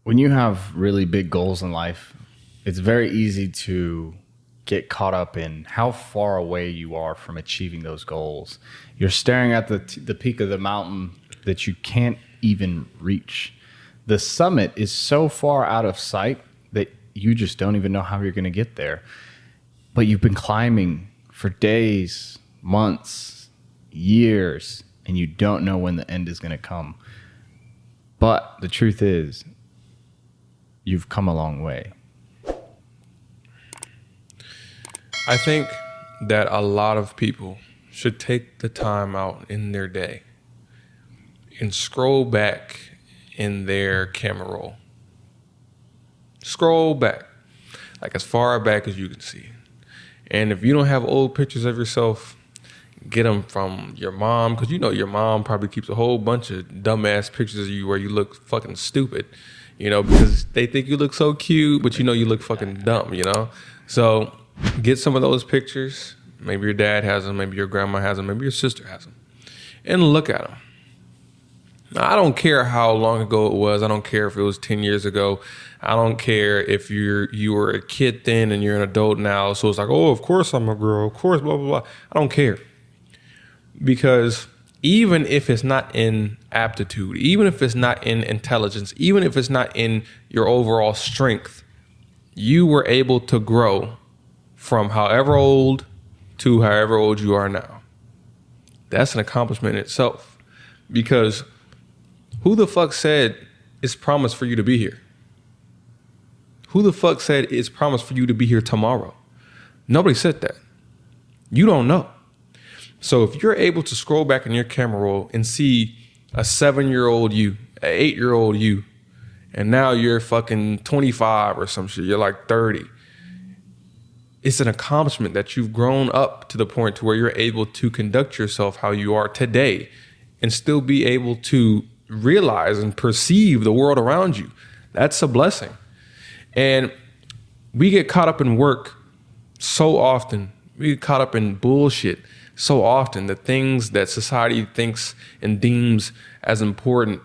when you have really big goals in life, it's very easy to get caught up in how far away you are from achieving those goals. You're staring at the peak of the mountain that you can't even reach. The summit is so far out of sight that you just don't even know how you're going to get there. But you've been climbing for days, months, years, and you don't know when the end is going to come. But the truth is, you've come a long way. I think that a lot of people should take the time out in their day and scroll back in their camera roll. Scroll back, like as far back as you can see. And if you don't have old pictures of yourself, get them from your mom, because you know your mom probably keeps a whole bunch of dumbass pictures of you where you look fucking stupid, you know, because they think you look so cute, but you know you look fucking dumb, you know? So get some of those pictures. Maybe your dad has them, maybe your grandma has them, maybe your sister has them, and look at them. Now, I don't care how long ago it was. I don't care if it was 10 years ago. I don't care if you were a kid then and you're an adult now. So it's like, oh, of course I'm a girl. Of course, blah, blah, blah. I don't care. Because even if it's not in aptitude, even if it's not in intelligence, even if it's not in your overall strength, you were able to grow from however old to however old you are now. That's an accomplishment in itself. Because who the fuck said it's promised for you to be here? Who the fuck said it's promised for you to be here tomorrow? Nobody said that. You don't know. So if you're able to scroll back in your camera roll and see a 7-year-old you, an 8-year-old you, and now you're fucking 25 or some shit, you're like 30. It's an accomplishment that you've grown up to the point to where you're able to conduct yourself how you are today and still be able to realize and perceive the world around you. That's a blessing. And we get caught up in work so often. We get caught up in bullshit so often, the things that society thinks and deems as important.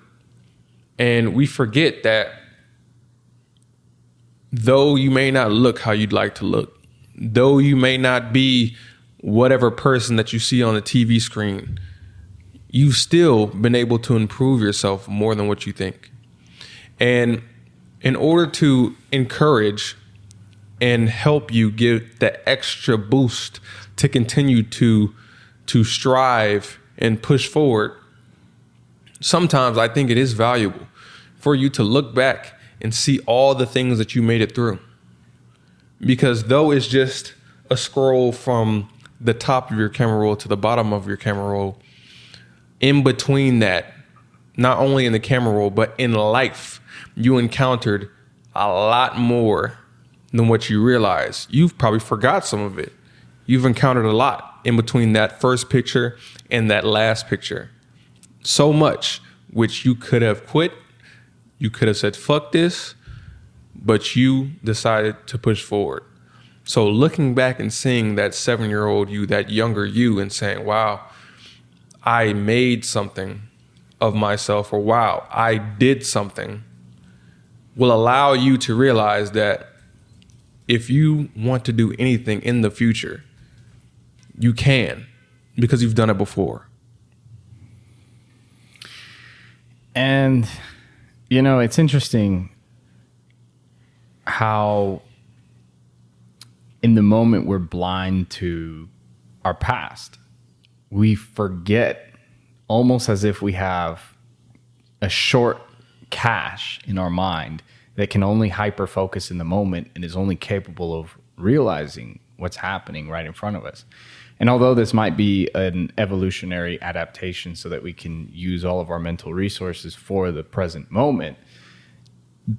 And we forget that though you may not look how you'd like to look, though you may not be whatever person that you see on the TV screen, you've still been able to improve yourself more than what you think. And in order to encourage and help you give the extra boost to continue to strive and push forward, sometimes I think it is valuable for you to look back and see all the things that you made it through. Because though it's just a scroll from the top of your camera roll to the bottom of your camera roll, in between that, not only in the camera roll, but in life, you encountered a lot more than what you realize. You've probably forgot some of it. You've encountered a lot in between that first picture and that last picture. So much which you could have quit. You could have said, fuck this, but you decided to push forward. So looking back and seeing that 7-year-old you, that younger you, and saying, wow, I made something of myself, or wow, I did something, will allow you to realize that if you want to do anything in the future, you can, because you've done it before. And, you know, it's interesting how in the moment we're blind to our past. We forget, almost as if we have a short cache in our mind that can only hyper focus in the moment and is only capable of realizing what's happening right in front of us. And although this might be an evolutionary adaptation so that we can use all of our mental resources for the present moment,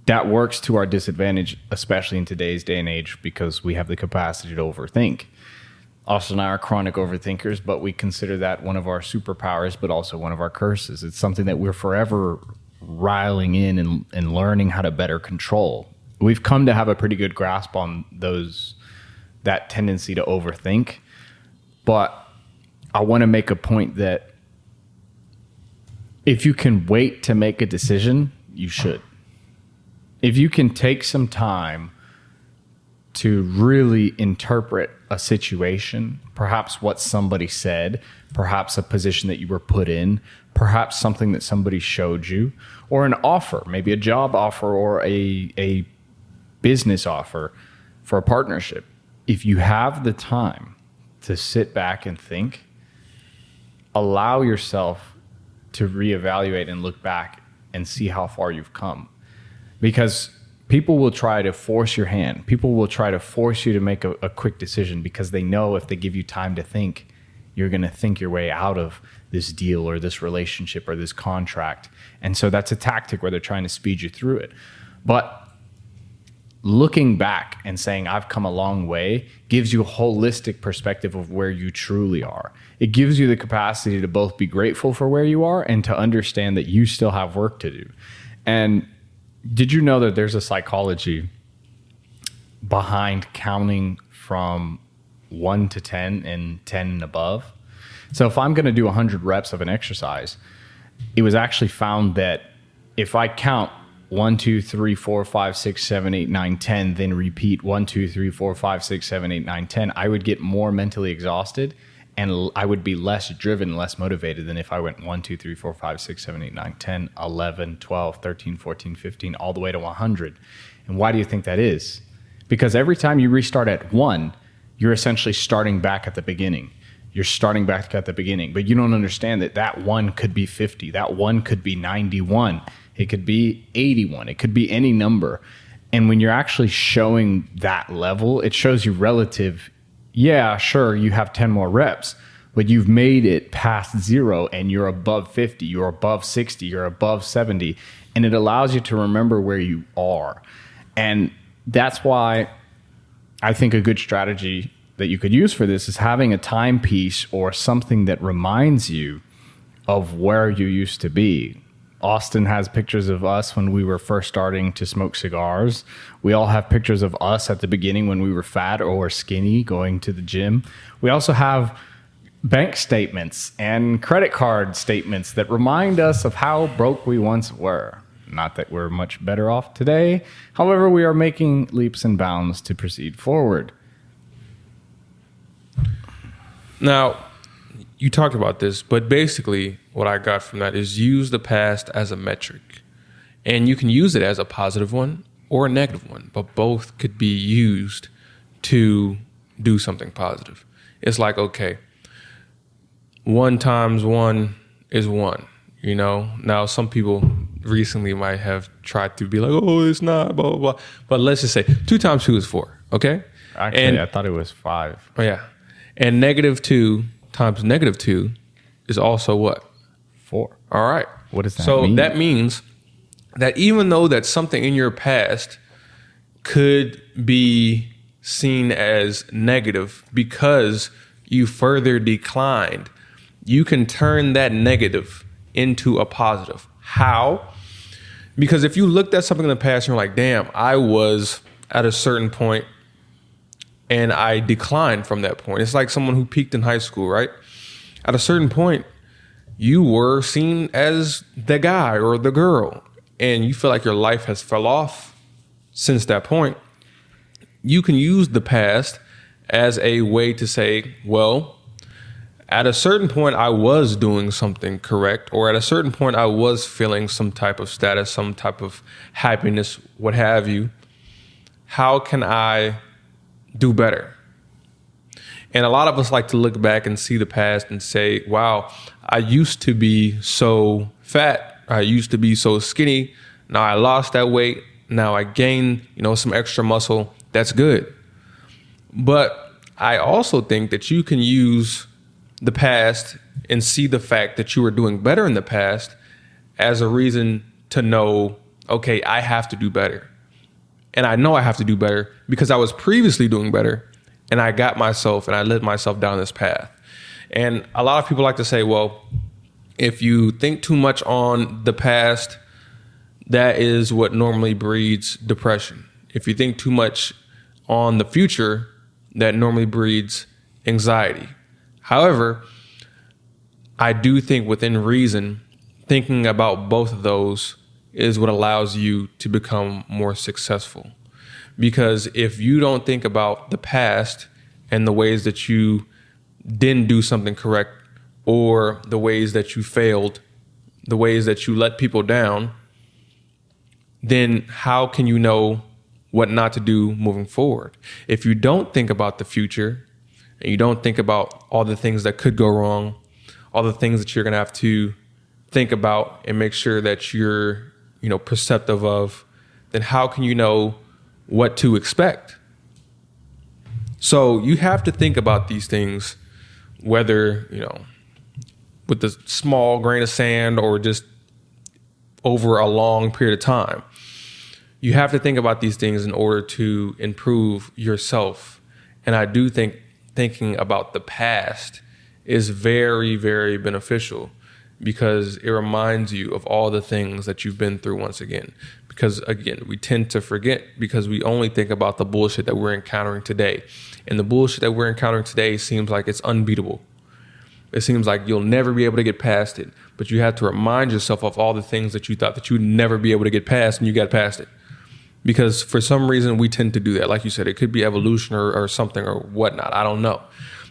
that works to our disadvantage, especially in today's day and age, because we have the capacity to overthink. Austin and I are chronic overthinkers, but we consider that one of our superpowers, but also one of our curses. It's something that we're forever riling in and learning how to better control. We've come to have a pretty good grasp on that tendency to overthink, but I want to make a point that if you can wait to make a decision, you should. if you can take some time to really interpret a situation, perhaps what somebody said, perhaps a position that you were put in, perhaps something that somebody showed you, or an offer, maybe a job offer or a business offer for a partnership. If you have the time to sit back and think, allow yourself to reevaluate and look back and see how far you've come. Because people will try to force your hand. People will try to force you to make a quick decision because they know if they give you time to think, you're going to think your way out of this deal or this relationship or this contract. And so that's a tactic where they're trying to speed you through it. But looking back and saying, I've come a long way, gives you a holistic perspective of where you truly are. It gives you the capacity to both be grateful for where you are and to understand that you still have work to do. And did you know that there's a psychology behind counting from 1 to 10 and 10 and above? So if I'm going to do 100 reps of an exercise, it was actually found that if I count 1, 2, 3, 4, 5, 6, 7, 8, 9, 10, then repeat 1, 2, 3, 4, 5, 6, 7, 8, 9, 10, I would get more mentally exhausted and I would be less driven, less motivated than if I went 1, 2, 3, 4, 5, 6, 7, 8, 9, 10, 11, 12, 13, 14, 15, all the way to 100. And why do you think that is? Because every time you restart at 1, you're essentially starting back at the beginning. You're starting back at the beginning, but you don't understand that that 1 could be 50. That 1 could be 91. It could be 81. It could be any number. And when you're actually showing that level, it shows you relative. Yeah, sure, you have 10 more reps, but you've made it past 0 and you're above 50, you're above 60, you're above 70. And it allows you to remember where you are. And that's why I think a good strategy that you could use for this is having a timepiece or something that reminds you of where you used to be. Austin has pictures of us when we were first starting to smoke cigars. We all have pictures of us at the beginning when we were fat or skinny going to the gym. We also have bank statements and credit card statements that remind us of how broke we once were. Not that we're much better off today. However, we are making leaps and bounds to proceed forward. Now, you talked about this, but basically what I got from that is use the past as a metric. And you can use it as a positive one or a negative one, but both could be used to do something positive. It's like, okay, 1 times 1 is 1, you know? Now, some people recently might have tried to be like, oh, it's not, blah, blah, blah. But let's just say 2 times 2 is 4, okay? Actually, I thought it was 5. Oh, yeah. And -2 times -2 is also what? 4. All right. What does that mean? So that means that even though that something in your past could be seen as negative because you further declined, you can turn that negative into a positive. How? Because if you looked at something in the past and you're like, damn, I was at a certain point and I declined from that point. It's like someone who peaked in high school, right? At a certain point, you were seen as the guy or the girl, and you feel like your life has fell off since that point. You can use the past as a way to say, well, at a certain point, I was doing something correct, or at a certain point, I was feeling some type of status, some type of happiness, what have you. How can I do better? And a lot of us like to look back and see the past and say, wow, I used to be so fat. I used to be so skinny. Now I lost that weight. Now I gained, some extra muscle. That's good. But I also think that you can use the past and see the fact that you were doing better in the past as a reason to know, okay, I have to do better. And I know I have to do better because I was previously doing better and I got myself and I led myself down this path. And a lot of people like to say, well, if you think too much on the past, that is what normally breeds depression. If you think too much on the future, that normally breeds anxiety. However, I do think within reason, thinking about both of those is what allows you to become more successful. Because if you don't think about the past and the ways that you didn't do something correct, or the ways that you failed, the ways that you let people down, then how can you know what not to do moving forward? If you don't think about the future and you don't think about all the things that could go wrong, all the things that you're going to have to think about and make sure that you're, perceptive of, then how can you know what to expect? So you have to think about these things, whether, with a small grain of sand or just over a long period of time. You have to think about these things in order to improve yourself. And I do think thinking about the past is very, very beneficial, because it reminds you of all the things that you've been through once again. Because again, we tend to forget because we only think about the bullshit that we're encountering today. And the bullshit that we're encountering today seems like it's unbeatable. It seems like you'll never be able to get past it. But you have to remind yourself of all the things that you thought that you'd never be able to get past, and you got past it. Because for some reason, we tend to do that. Like you said, it could be evolution or something or whatnot. I don't know.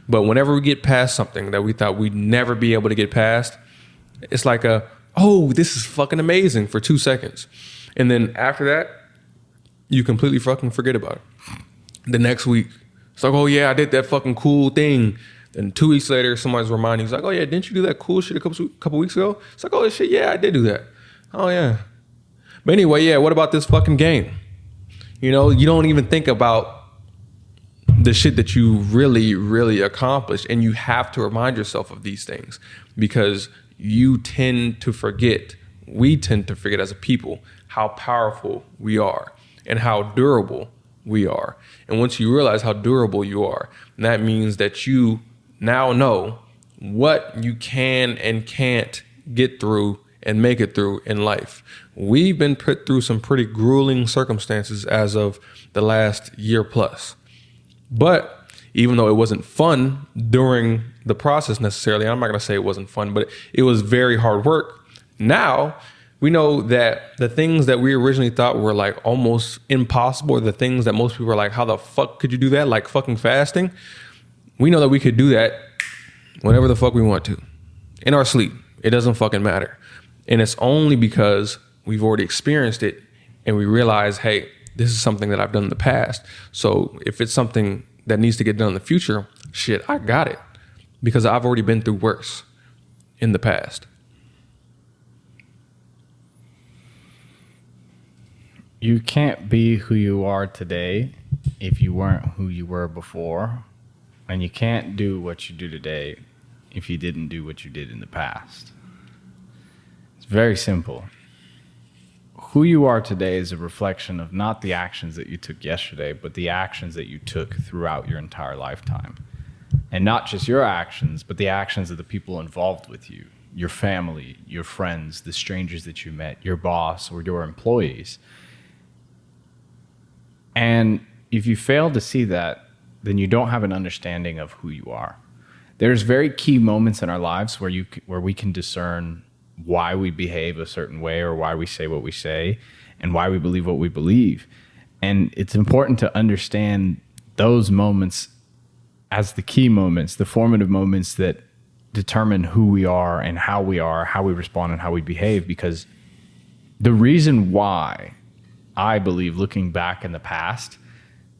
But whenever we get past something that we thought we'd never be able to get past, it's like this is fucking amazing for 2 seconds. And then after that, you completely fucking forget about it. The next week, it's like, oh yeah, I did that fucking cool thing. Then 2 weeks later, somebody's reminding you, it's like, oh yeah, didn't you do that cool shit a couple weeks ago? It's like, oh shit, yeah, I did do that. Oh yeah. But anyway, yeah, what about this fucking game? You don't even think about the shit that you really, really accomplished. And you have to remind yourself of these things, because we tend to forget as a people how powerful we are and how durable we are. And once you realize how durable you are, that means that you now know what you can and can't get through and make it through in life. We've been put through some pretty grueling circumstances as of the last year plus. But even though it wasn't fun during the process necessarily, I'm not going to say it wasn't fun, but it was very hard work. Now we know that the things that we originally thought were like almost impossible, or the things that most people are like, how the fuck could you do that? Like fucking fasting. We know that we could do that whenever the fuck we want to, in our sleep. It doesn't fucking matter. And it's only because we've already experienced it and we realize, hey, this is something that I've done in the past. So if it's something that needs to get done in the future, shit, I got it, because I've already been through worse in the past. You can't be who you are today if you weren't who you were before. And you can't do what you do today if you didn't do what you did in the past. It's very simple. Who you are today is a reflection of not the actions that you took yesterday, but the actions that you took throughout your entire lifetime. And not just your actions, but the actions of the people involved with you, your family, your friends, the strangers that you met, your boss, or your employees. And if you fail to see that, then you don't have an understanding of who you are. There's very key moments in our lives where we can discern why we behave a certain way, or why we say what we say, and why we believe what we believe. And it's important to understand those moments as the key moments, the formative moments that determine who we are and how we respond and how we behave. Because the reason why I believe looking back in the past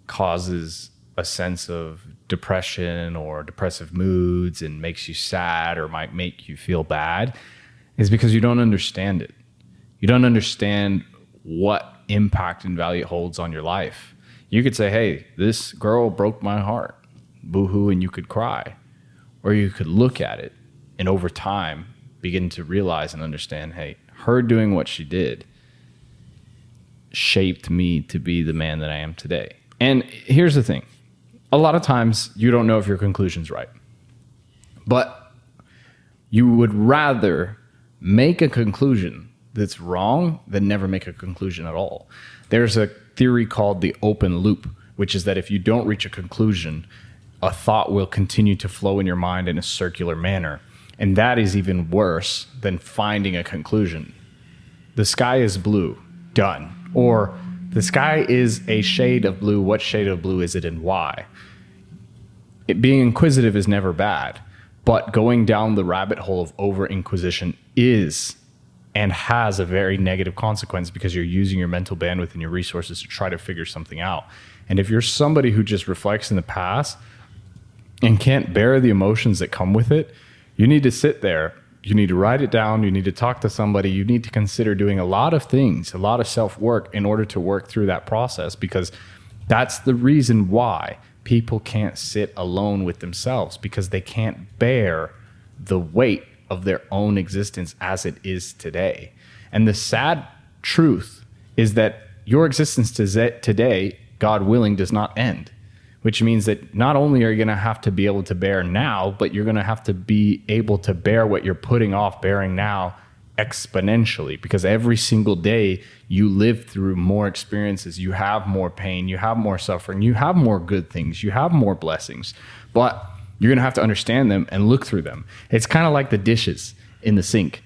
causes a sense of depression or depressive moods and makes you sad or might make you feel bad is because you don't understand it. You don't understand what impact and value it holds on your life. You could say, hey, this girl broke my heart, boo-hoo, and you could cry. Or you could look at it and over time begin to realize and understand, hey, her doing what she did shaped me to be the man that I am today. And here's the thing. A lot of times you don't know if your conclusion's right. But you would rather make a conclusion that's wrong than never make a conclusion at all. There's a theory called the open loop, which is that if you don't reach a conclusion, a thought will continue to flow in your mind in a circular manner. And that is even worse than finding a conclusion. The sky is blue. Done. Or the sky is a shade of blue. What shade of blue is it and why? Being inquisitive is never bad, but going down the rabbit hole of over inquisition is and has a very negative consequence, because you're using your mental bandwidth and your resources to try to figure something out. And if you're somebody who just reflects in the past and can't bear the emotions that come with it, you need to sit there. You need to write it down. You need to talk to somebody. You need to consider doing a lot of things, a lot of self-work in order to work through that process, because that's the reason why people can't sit alone with themselves, because they can't bear the weight of their own existence as it is today. And the sad truth is that your existence today, God willing, does not end, which means that not only are you going to have to be able to bear now, but you're going to have to be able to bear what you're putting off bearing now exponentially, because every single day you live through more experiences, you have more pain, you have more suffering, you have more good things, you have more blessings, but you're going to have to understand them and look through them. It's kind of like the dishes in the sink.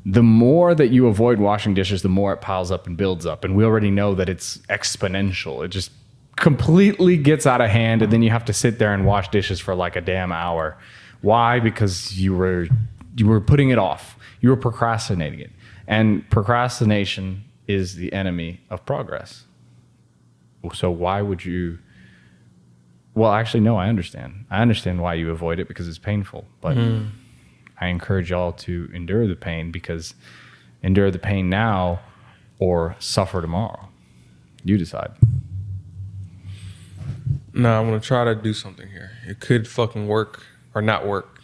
The more that you avoid washing dishes, the more it piles up and builds up. And we already know that it's exponential. It just completely gets out of hand, and then you have to sit there and wash dishes for like a damn hour. Why? Because you were putting it off. You were procrastinating it. And procrastination is the enemy of progress. So why would you... Well, actually, no, I understand. I understand why you avoid it, because it's painful. But I encourage y'all to endure the pain, because endure the pain now or suffer tomorrow. You decide. No, I'm going to try to do something here. It could fucking work or not work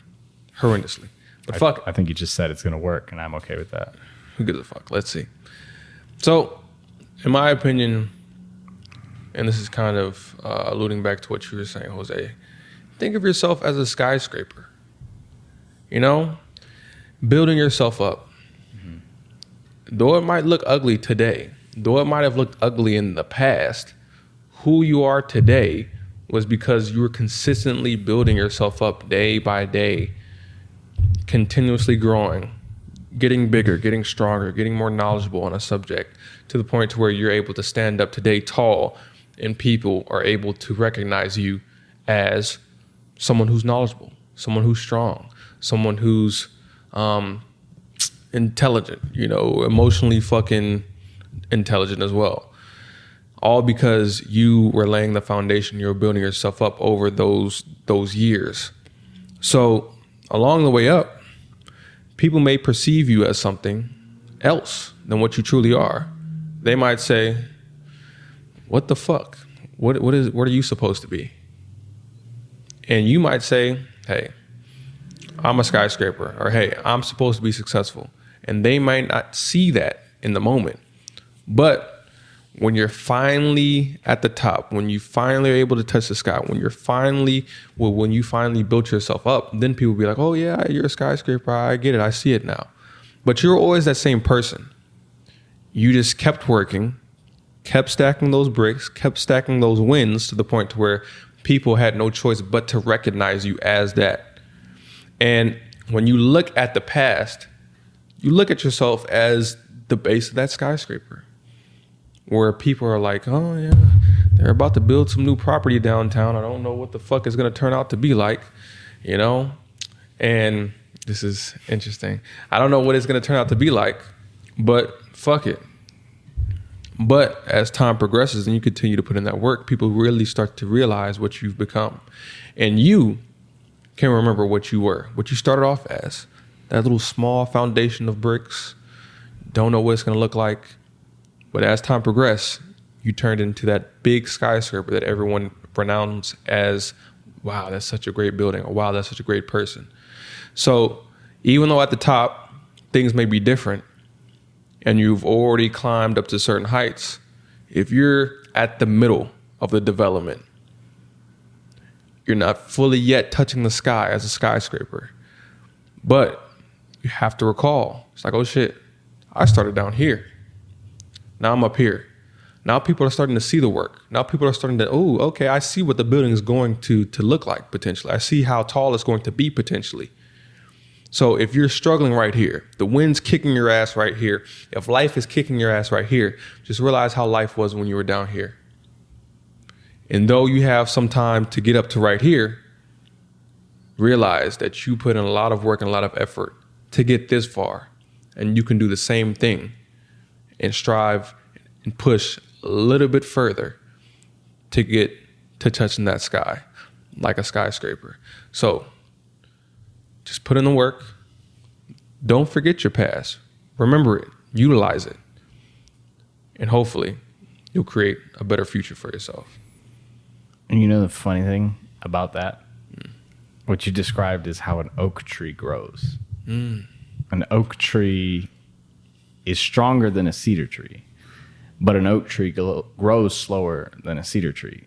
horrendously. But fuck it. I think you just said it's going to work, and I'm okay with that. Who gives a fuck? Let's see. So, in my opinion, and this is kind of alluding back to what you were saying, Jose, think of yourself as a skyscraper. You know? Building yourself up. Mm-hmm. Though it might look ugly today, though it might have looked ugly in the past, who you are today was because you were consistently building yourself up day by day, continuously growing, getting bigger, getting stronger, getting more knowledgeable on a subject, to the point to where you're able to stand up today tall, and people are able to recognize you as someone who's knowledgeable, someone who's strong, someone who's intelligent, emotionally fucking intelligent as well. All because you were laying the foundation, you were building yourself up over those years. So along the way up, people may perceive you as something else than what you truly are. They might say, what the fuck? What are you supposed to be? And you might say, hey, I'm a skyscraper, or hey, I'm supposed to be successful. And they might not see that in the moment. But when you're finally at the top, when you finally are able to touch the sky, when you finally built yourself up, then people will be like, oh yeah, you're a skyscraper. I get it. I see it now. But you're always that same person. You just kept working, kept stacking those bricks, kept stacking those wins, to the point to where people had no choice but to recognize you as that. And when you look at the past, you look at yourself as the base of that skyscraper, where people are like, oh yeah, they're about to build some new property downtown. I don't know what the fuck it's going to turn out to be like, and this is interesting. I don't know what it's going to turn out to be like, but fuck it. But as time progresses and you continue to put in that work, people really start to realize what you've become. And you can remember what you were, what you started off as. That little small foundation of bricks. Don't know what it's going to look like. But as time progressed, you turned into that big skyscraper that everyone pronounced as, wow, that's such a great building, or wow, that's such a great person. So even though at the top, things may be different, and you've already climbed up to certain heights, if you're at the middle of the development, you're not fully yet touching the sky as a skyscraper. But you have to recall, it's like, oh shit, I started down here. Now I'm up here. Now people are starting to see the work. Now people are starting to, oh, okay, I see what the building is going to look like potentially. I see how tall it's going to be potentially. So if you're struggling right here, the wind's kicking your ass right here, if life is kicking your ass right here, just realize how life was when you were down here. And though you have some time to get up to right here, realize that you put in a lot of work and a lot of effort to get this far. And you can do the same thing and strive and push a little bit further to get to touching that sky like a skyscraper. So just put in the work. Don't forget your past. Remember it. Utilize it. And hopefully you'll create a better future for yourself. And you know the funny thing about that? What you described is how an oak tree grows. An oak tree is stronger than a cedar tree, but an oak tree grows slower than a cedar tree.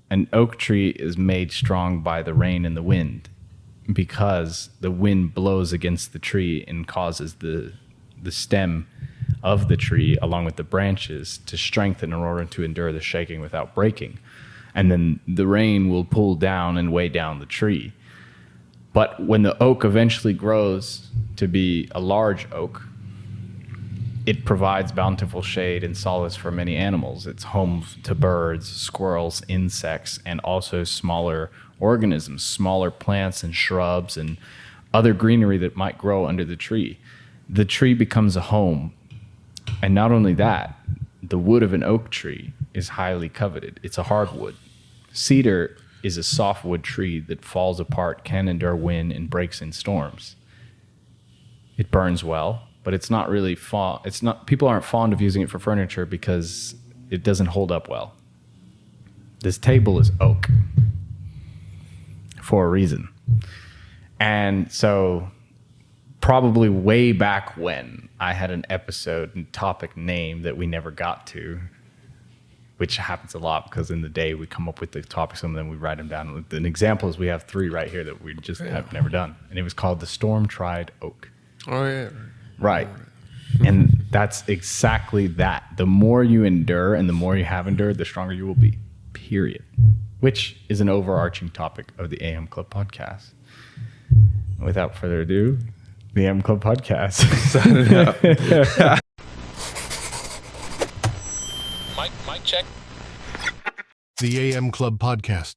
An oak tree is made strong by the rain and the wind, because the wind blows against the tree and causes the stem of the tree, along with the branches, to strengthen in order to endure the shaking without breaking. And then the rain will pull down and weigh down the tree. But when the oak eventually grows to be a large oak, it provides bountiful shade and solace for many animals. It's home to birds, squirrels, insects, and also smaller organisms, smaller plants and shrubs and other greenery that might grow under the tree. The tree becomes a home. And not only that, the wood of an oak tree is highly coveted. It's a hardwood. Cedar is a softwood tree that falls apart, can endure wind, and breaks in storms. It burns well, but it's not really people aren't fond of using it for furniture because it doesn't hold up well. This table is oak for a reason. And so probably way back when, I had an episode and topic name that we never got to, which happens a lot because in the day we come up with the topics and then we write them down. An example is we have 3 right here that we just have never done. And it was called the Storm-Tried Oak. Oh, yeah. Right. And that's exactly that. The more you endure and the more you have endured, the stronger you will be, period. Which is an overarching topic of the AM Club podcast. Without further ado, the AM Club podcast. Mic check. The AM Club podcast.